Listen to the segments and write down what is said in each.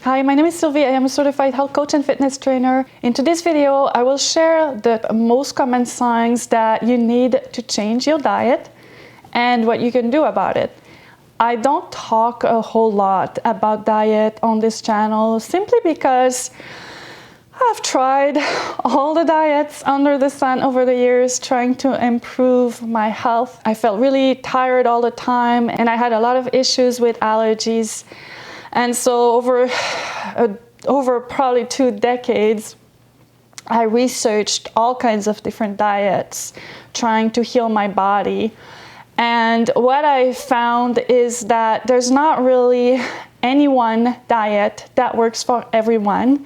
Hi, my name is Sylvie. I am a certified health coach and fitness trainer. In today's video, I will share the most common signs that you need to change your diet and what you can do about it. I don't talk a whole lot about diet on this channel simply because I've tried all the diets under the sun over the years trying to improve my health. I felt really tired all the time and I had a lot of issues with allergies. And so over probably 2 decades, I researched all kinds of different diets trying to heal my body. And what I found is that there's not really any one diet that works for everyone.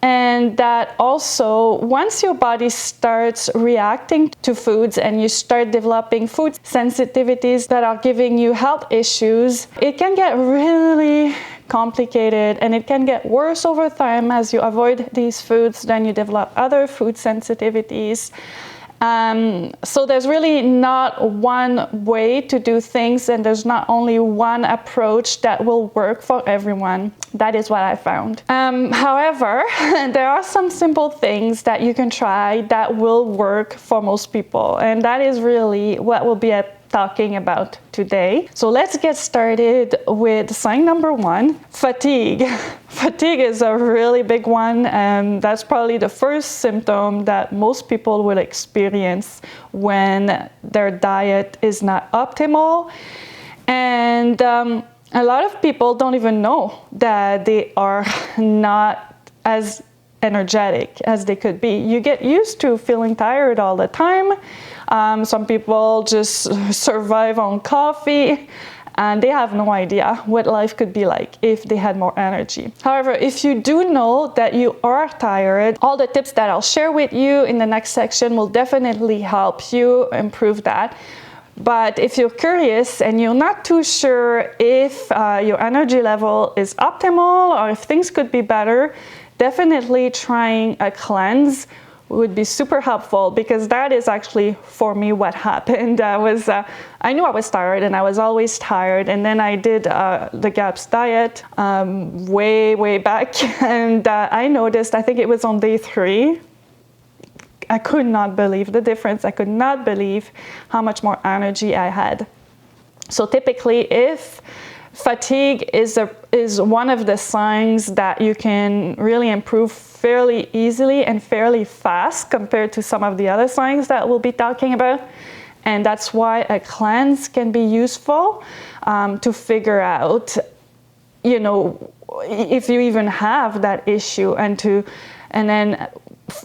And that also, once your body starts reacting to foods and you start developing food sensitivities that are giving you health issues, it can get really complicated and it can get worse over time as you avoid these foods. Then you develop other food sensitivities. So there's really not one way to do things, and there's not only one approach that will work for everyone. That is what I found. However, there are some simple things that you can try that will work for most people, and that is really what we'll be talking about today. So let's get started with sign number 1, fatigue. Fatigue is a really big one, and that's probably the first symptom that most people will experience when their diet is not optimal. And a lot of people don't even know that they are not as energetic as they could be. You get used to feeling tired all the time. Some people just survive on coffee and they have no idea what life could be like if they had more energy. However, if you do know that you are tired, all the tips that I'll share with you in the next section will definitely help you improve that. But if you're curious and you're not too sure if your energy level is optimal or if things could be better, definitely trying a cleanse would be super helpful, because that is actually for me what happened. I knew I was tired and I was always tired, and then I did the GAPS diet way back, and I noticed, I think it was on day 3, I could not believe the difference. I could not believe how much more energy I had. So typically, if fatigue is one of the signs that you can really improve fairly easily and fairly fast compared to some of the other signs that we'll be talking about. And that's why a cleanse can be useful to figure out, if you even have that issue, and then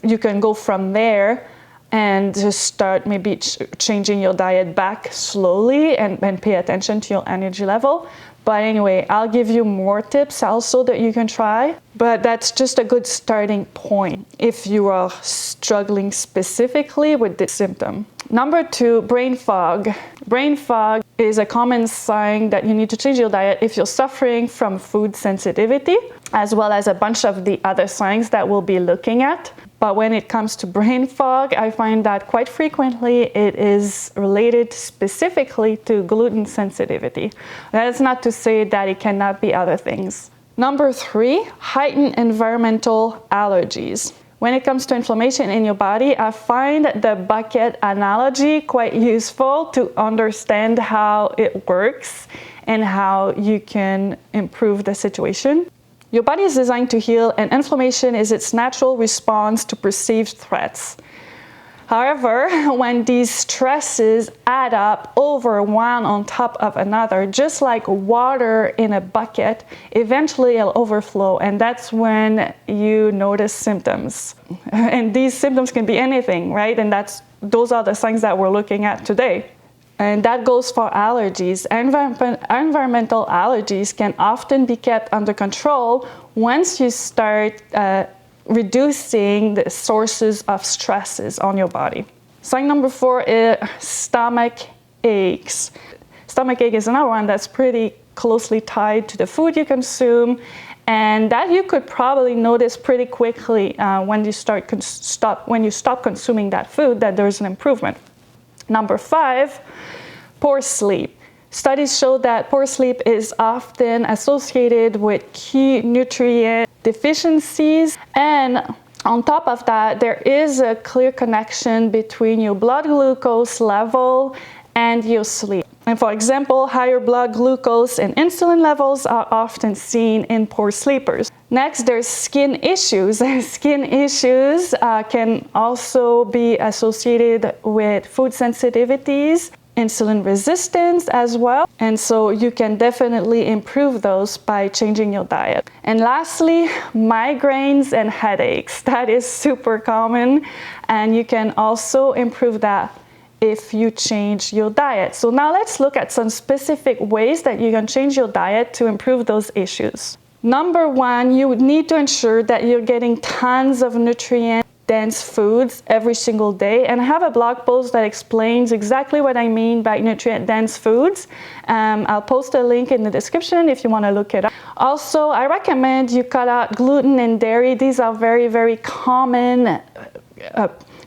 you can go from there and just start maybe changing your diet back slowly and pay attention to your energy level. But anyway, I'll give you more tips also that you can try, but that's just a good starting point if you are struggling specifically with this symptom. Number 2, brain fog. Brain fog is a common sign that you need to change your diet if you're suffering from food sensitivity, as well as a bunch of the other signs that we'll be looking at. But when it comes to brain fog, I find that quite frequently it is related specifically to gluten sensitivity. That is not to say that it cannot be other things. Number 3, heightened environmental allergies. When it comes to inflammation in your body, I find the bucket analogy quite useful to understand how it works and how you can improve the situation. Your body is designed to heal, and inflammation is its natural response to perceived threats. However, when these stresses add up over one on top of another, just like water in a bucket, eventually it'll overflow, and that's when you notice symptoms. And these symptoms can be anything, right? And those are the signs that we're looking at today. And that goes for allergies. Environmental allergies can often be kept under control once you start reducing the sources of stresses on your body. Sign number 4 is stomach aches. Stomach ache is another one that's pretty closely tied to the food you consume, and that you could probably notice pretty quickly when you stop consuming that food, that there's an improvement. Number 5, poor sleep. Studies show that poor sleep is often associated with key nutrient deficiencies, and on top of that, there is a clear connection between your blood glucose level and your sleep. And for example, higher blood glucose and insulin levels are often seen in poor sleepers. Next, there's skin issues. Skin issues can also be associated with food sensitivities, insulin resistance as well. And so you can definitely improve those by changing your diet. And lastly, migraines and headaches. That is super common, and you can also improve that if you change your diet. So now let's look at some specific ways that you can change your diet to improve those issues. Number one, you would need to ensure that you're getting tons of nutrient-dense foods every single day. And I have a blog post that explains exactly what I mean by nutrient-dense foods. I'll post a link in the description if you want to look it up. Also, I recommend you cut out gluten and dairy. These are very, very common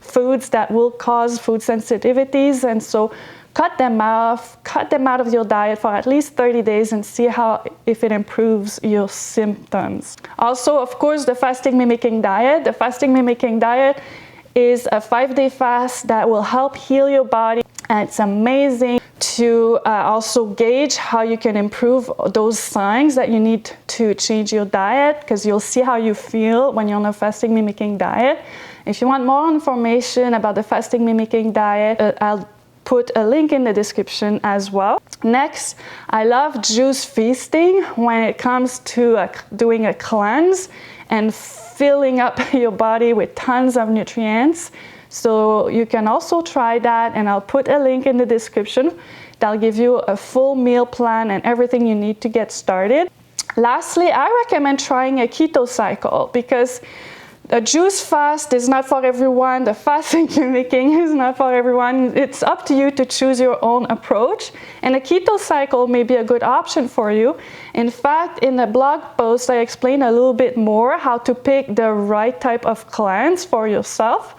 foods that will cause food sensitivities, and so cut them out of your diet for at least 30 days and see if it improves your symptoms. Also, of course, the fasting mimicking diet. The fasting mimicking diet is a 5-day fast that will help heal your body, and it's amazing to also gauge how you can improve those signs that you need to change your diet, because you'll see how you feel when you're on a fasting mimicking diet. If you want more information about the fasting mimicking diet, I'll put a link in the description as well. Next, I love juice feasting when it comes to doing a cleanse and filling up your body with tons of nutrients. So you can also try that, and I'll put a link in the description. That'll give you a full meal plan and everything you need to get started. Lastly, I recommend trying a keto cycle, because a juice fast is not for everyone. The fasting mimicking is not for everyone. It's up to you to choose your own approach. And a keto cycle may be a good option for you. In fact, in the blog post, I explain a little bit more how to pick the right type of cleanse for yourself.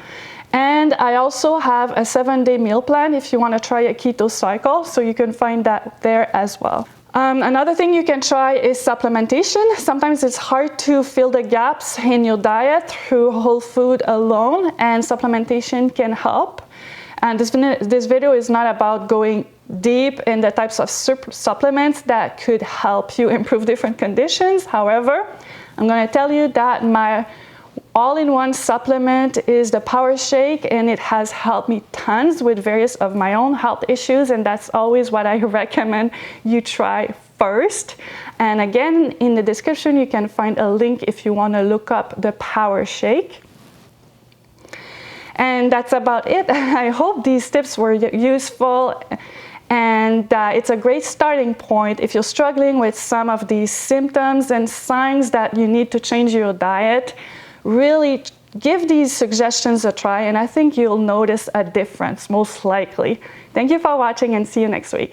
And I also have a 7-day meal plan if you want to try a keto cycle, so you can find that there as well. Another thing you can try is supplementation. Sometimes it's hard to fill the gaps in your diet through whole food alone, and supplementation can help. And this video is not about going deep in the types of supplements that could help you improve different conditions. However, I'm going to tell you that my all-in-one supplement is the Power Shake, and it has helped me tons with various of my own health issues, and that's always what I recommend you try first. And again, in the description you can find a link if you want to look up the Power Shake. And that's about it. I hope these tips were useful, and it's a great starting point if you're struggling with some of these symptoms and signs that you need to change your diet. Really give these suggestions a try, and I think you'll notice a difference, most likely. Thank you for watching, and see you next week.